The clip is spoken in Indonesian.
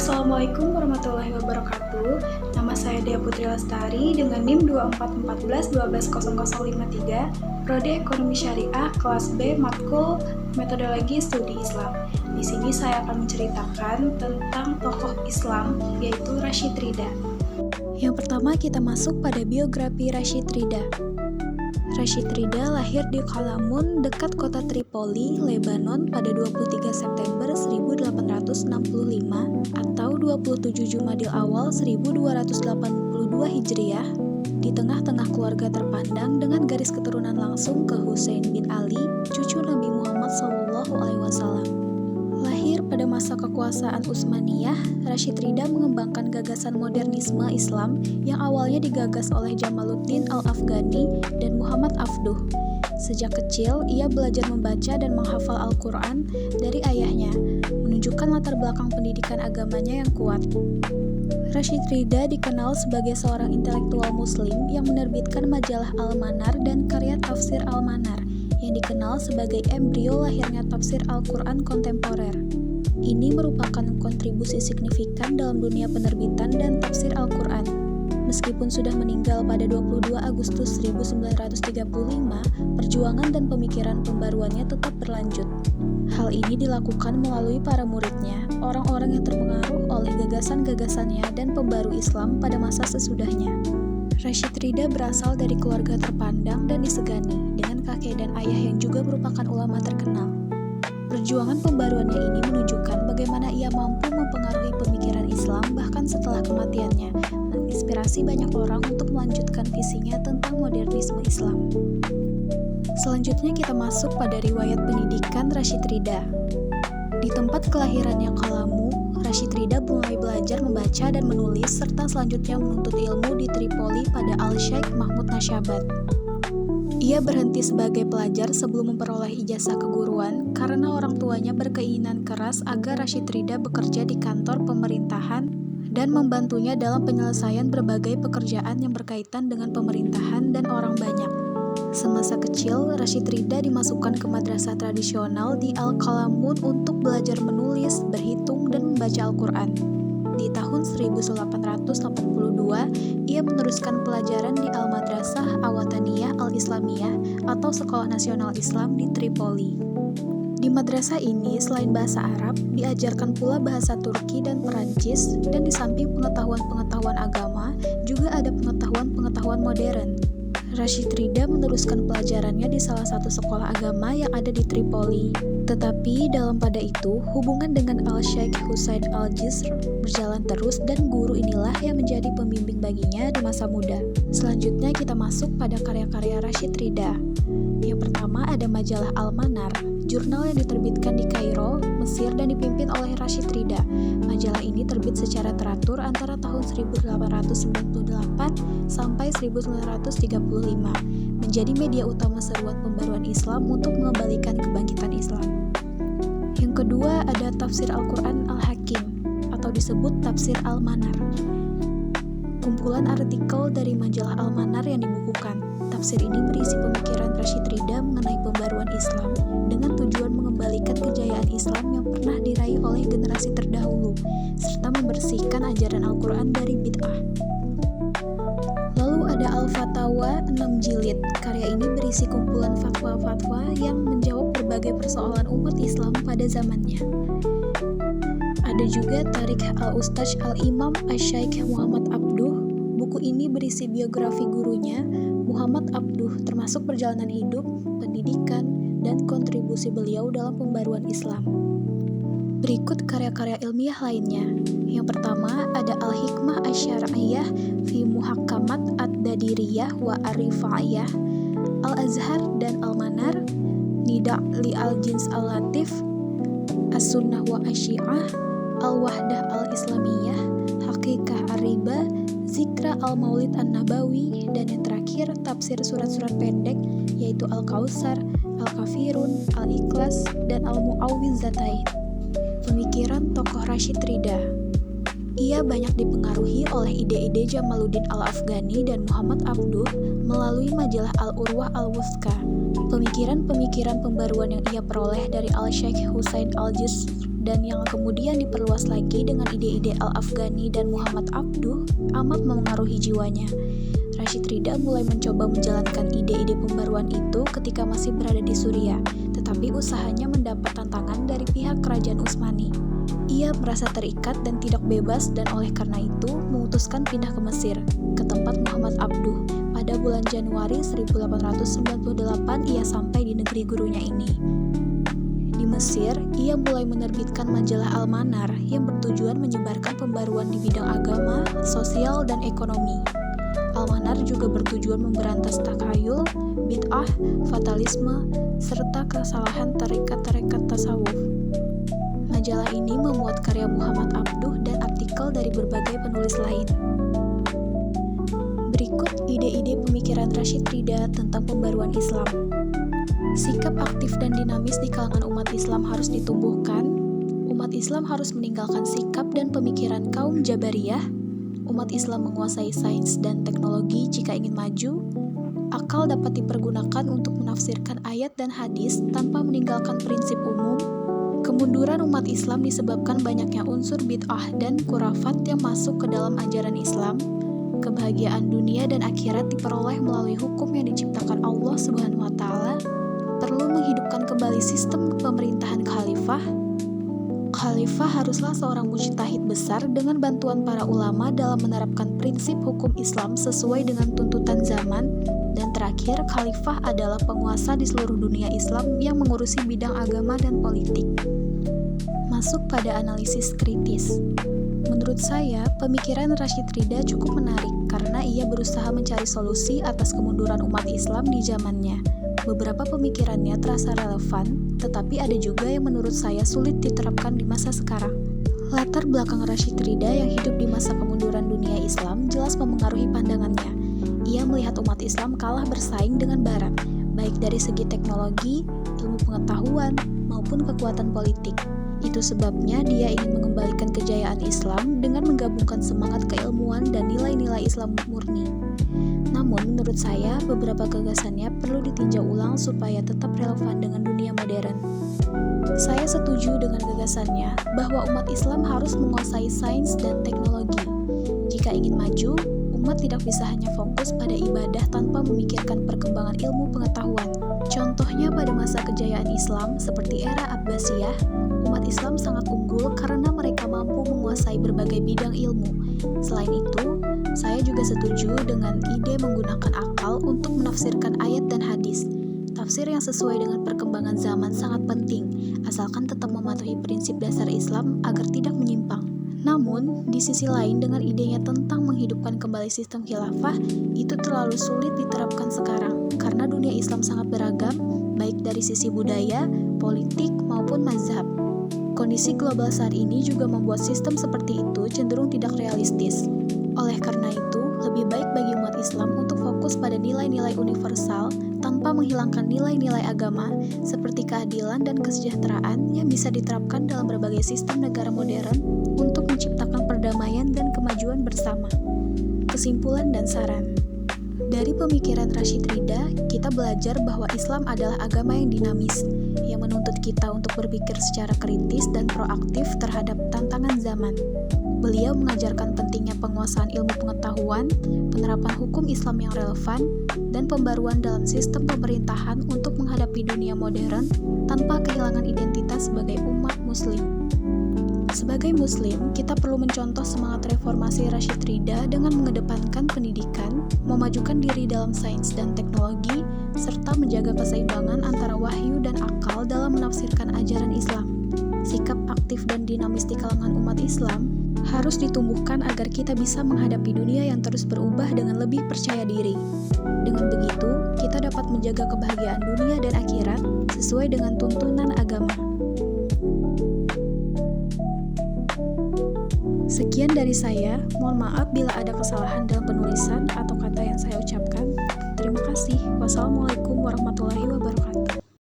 Assalamualaikum warahmatullahi wabarakatuh. Nama saya Dea Putri Lestari dengan NIM 2414120053, Prodi Ekonomi Syariah, kelas B, Matkul Metodologi Studi Islam. Di sini saya akan menceritakan tentang tokoh Islam, yaitu Rashid Ridha. Yang pertama kita masuk pada biografi Rashid Ridha. Rashid Ridha lahir di Qalamun dekat kota Tripoli, Lebanon pada 23 September 1865 atau 27 Jumadil Awal 1282 Hijriah di tengah-tengah keluarga terpandang dengan garis keturunan langsung ke Husain bin Ali, cucu Nabi Muhammad SAW. Lahir pada masa kekuasaan Utsmaniyah, Rashid Ridha mengembangkan gagasan modernisme Islam yang awalnya digagas oleh Jamaluddin Al-Afghani dan Muhammad Afduh. Sejak kecil, ia belajar membaca dan menghafal Al-Quran dari ayahnya, menunjukkan latar belakang pendidikan agamanya yang kuat. Rashid Ridha dikenal sebagai seorang intelektual muslim yang menerbitkan majalah Al-Manar dan karya tafsir Al-Manar, yang dikenal sebagai embrio lahirnya tafsir Al-Quran kontemporer. Ini merupakan kontribusi signifikan dalam dunia penerbitan dan tafsir Al-Quran. Meskipun sudah meninggal pada 22 Agustus 1935, perjuangan dan pemikiran pembaruannya tetap berlanjut. Hal ini dilakukan melalui para muridnya, orang-orang yang terpengaruh oleh gagasan-gagasannya dan pembaru Islam pada masa sesudahnya. Rashid Ridha berasal dari keluarga terpandang dan disegani, dengan kakek dan ayah yang juga merupakan ulama terkenal. Perjuangan pembaruannya ini menunjukkan bagaimana ia mampu mempengaruhi pemikiran Islam bahkan setelah kematiannya, menginspirasi banyak orang untuk melanjutkan visinya tentang modernisme Islam. Selanjutnya kita masuk pada riwayat pendidikan Rashid Ridha. Di tempat kelahirannya Qalamu, Rashid Ridha mulai belajar membaca dan menulis serta selanjutnya menuntut ilmu di Tripoli pada Al-Syeikh Mahmud Nashabat. Ia berhenti sebagai pelajar sebelum memperoleh ijazah keguruan karena orang tuanya berkeinginan keras agar Rashid Ridha bekerja di kantor pemerintahan dan membantunya dalam penyelesaian berbagai pekerjaan yang berkaitan dengan pemerintahan dan orang banyak. Semasa kecil, Rashid Ridha dimasukkan ke madrasah tradisional di Al-Qalamun untuk belajar menulis, berhitung, dan membaca Al-Quran. Di tahun 1882, ia meneruskan pelajaran di Al-Madrasah Awataniyah Al-Islamiyah atau Sekolah Nasional Islam di Tripoli. Di madrasah ini, selain bahasa Arab, diajarkan pula bahasa Turki dan Perancis, dan di samping pengetahuan-pengetahuan agama, juga ada pengetahuan-pengetahuan modern. Rashid Ridha meneruskan pelajarannya di salah satu sekolah agama yang ada di Tripoli. Tetapi dalam pada itu, hubungan dengan Al-Syeikh Husain Al-Jisr berjalan terus dan guru inilah yang menjadi pembimbing baginya di masa muda. Selanjutnya kita masuk pada karya-karya Rashid Ridha. Yang pertama ada majalah Al-Manar, jurnal yang diterbitkan di Kairo, Mesir dan dipimpin oleh Rashid Ridha. Majalah ini terbit secara teratur antara tahun 1898 sampai 1935, menjadi media utama seruan pembaruan Islam untuk mengembalikan kebangkitan Islam. Yang kedua ada Tafsir Al-Quran Al-Hakim atau disebut Tafsir Al-Manar. Kumpulan artikel dari majalah Al-Manar yang dibukukan. Tafsir ini berisi pemikiran Rashid Ridha mengenai pembaruan Islam dengan tujuan mengembalikan kejayaan Islam yang pernah diraih oleh generasi terdahulu, serta membersihkan ajaran Al-Quran dari bid'ah. Lalu ada Al-Fatawa 6 jilid. Karya ini berisi kumpulan fatwa-fatwa yang menjawab berbagai persoalan umat Islam pada zamannya. Ada juga Tarikh Al-Ustadz Al-Imam Asy-Syaikh Muhammad Abduh. Buku ini berisi biografi gurunya, Muhammad Abduh, termasuk perjalanan hidup, pendidikan, dan kontribusi beliau dalam pembaruan Islam. Berikut karya-karya ilmiah lainnya. Yang pertama ada Al-Hikmah Asy-Syar'iyyah fi Muhakkamat Ad-Dadiriyah wa Ar-Rifa'iyah, Al-Azhar dan Al-Manar, Nida' li Al-Jins Al-Latif, As-Sunnah wa Asy-Syi'ah, Al-Wahdah Al-Islamiyah, Haqiqah Ar-Riba, Zikra Al-Maulid An-Nabawi, dan yang terakhir tafsir surat-surat pendek yaitu Al-Kautsar, Al-Kafirun, Al-Ikhlas, dan Al-Mu'awwidzatain. Pemikiran tokoh Rashid Ridha. Ia banyak dipengaruhi oleh ide-ide Jamaluddin Al-Afghani dan Muhammad Abduh melalui majalah Al-Urwah Al-Wuthqa. Pemikiran-pemikiran pembaruan yang ia peroleh dari Al-Syeikh Husain Al-Jisr dan yang kemudian diperluas lagi dengan ide-ide Al-Afghani dan Muhammad Abduh amat memengaruhi jiwanya. Rashid Ridha mulai mencoba menjalankan ide-ide pembaruan itu ketika masih berada di Suriah, tetapi usahanya mendapat tantangan dari pihak kerajaan Utsmani. Ia merasa terikat dan tidak bebas dan oleh karena itu memutuskan pindah ke Mesir, ke tempat Muhammad Abduh. Pada bulan Januari 1898 ia sampai di negeri gurunya ini. Di Mesir, ia mulai menerbitkan majalah Al-Manar yang bertujuan menyebarkan pembaruan di bidang agama, sosial, dan ekonomi. Al-Manar juga bertujuan memberantas takhayul, bid'ah, fatalisme, serta kesalahan tarekat-tarekat tasawuf. Majalah ini memuat karya Muhammad Abduh dan artikel dari berbagai penulis lain. Berikut ide-ide pemikiran Rashid Ridha tentang pembaruan Islam. Sikap aktif dan dinamis di kalangan umat Islam harus ditumbuhkan. Umat Islam harus meninggalkan sikap dan pemikiran kaum Jabariyah. Umat Islam menguasai sains dan teknologi jika ingin maju. Akal dapat dipergunakan untuk menafsirkan ayat dan hadis tanpa meninggalkan prinsip umum. Kemunduran umat Islam disebabkan banyaknya unsur bid'ah dan khurafat yang masuk ke dalam ajaran Islam. Kebahagiaan dunia dan akhirat diperoleh melalui hukum yang diciptakan Allah Subhanahu wa Ta'ala. Perlu menghidupkan kembali sistem pemerintahan khalifah. Khalifah haruslah seorang mujtahid besar dengan bantuan para ulama dalam menerapkan prinsip hukum Islam sesuai dengan tuntutan zaman. Dan terakhir, khalifah adalah penguasa di seluruh dunia Islam yang mengurusi bidang agama dan politik. Masuk pada analisis kritis. Menurut saya, pemikiran Rashid Ridha cukup menarik karena ia berusaha mencari solusi atas kemunduran umat Islam di zamannya. Beberapa pemikirannya terasa relevan, tetapi ada juga yang menurut saya sulit diterapkan di masa sekarang. Latar belakang Rashid Ridha yang hidup di masa kemunduran dunia Islam jelas memengaruhi pandangannya. Ia melihat umat Islam kalah bersaing dengan Barat, baik dari segi teknologi, ilmu pengetahuan, maupun kekuatan politik. Itu sebabnya dia ingin mengembalikan kejayaan Islam dengan menggabungkan semangat keilmuan dan nilai-nilai Islam murni. Namun, menurut saya, beberapa gagasannya perlu ditinjau ulang supaya tetap relevan dengan dunia modern. Saya setuju dengan gagasannya bahwa umat Islam harus menguasai sains dan teknologi. Jika ingin maju, umat tidak bisa hanya fokus pada ibadah tanpa memikirkan perkembangan ilmu pengetahuan. Contohnya pada masa kejayaan Islam seperti era Abbasiyah, umat Islam sangat unggul karena mereka mampu menguasai berbagai bidang ilmu. Selain itu, saya juga setuju dengan ide menggunakan akal untuk menafsirkan ayat dan hadis. Tafsir yang sesuai dengan perkembangan zaman sangat penting, asalkan tetap mematuhi prinsip dasar Islam agar tidak menyimpang. Namun, di sisi lain dengan idenya tentang menghidupkan kembali sistem khilafah, itu terlalu sulit diterapkan sekarang, karena dunia Islam sangat beragam, baik dari sisi budaya, politik, maupun mazhab. Kondisi global saat ini juga membuat sistem seperti itu cenderung tidak realistis. Oleh karena itu, lebih baik bagi umat Islam untuk fokus pada nilai-nilai universal tanpa menghilangkan nilai-nilai agama seperti keadilan dan kesejahteraan yang bisa diterapkan dalam berbagai sistem negara modern untuk menciptakan perdamaian dan kemajuan bersama. Kesimpulan dan saran. Dari pemikiran Rashid Ridha, kita belajar bahwa Islam adalah agama yang dinamis, yang menuntut kita untuk berpikir secara kritis dan proaktif terhadap tantangan zaman. Beliau mengajarkan pentingnya penguasaan ilmu pengetahuan, penerapan hukum Islam yang relevan, dan pembaruan dalam sistem pemerintahan untuk menghadapi dunia modern tanpa kehilangan identitas sebagai umat Muslim. Sebagai Muslim, kita perlu mencontoh semangat reformasi Rashid Ridha dengan mengedepankan pendidikan, memajukan diri dalam sains dan teknologi, serta menjaga keseimbangan antara wahyu dan akal dalam menafsirkan ajaran Islam. Sikap aktif dan dinamis di kalangan umat Islam harus ditumbuhkan agar kita bisa menghadapi dunia yang terus berubah dengan lebih percaya diri. Dengan begitu, kita dapat menjaga kebahagiaan dunia dan akhirat sesuai dengan tuntunan agama. Sekian dari saya, mohon maaf bila ada kesalahan dalam penulisan atau kata yang saya ucapkan. Terima kasih. Wassalamualaikum warahmatullahi wabarakatuh.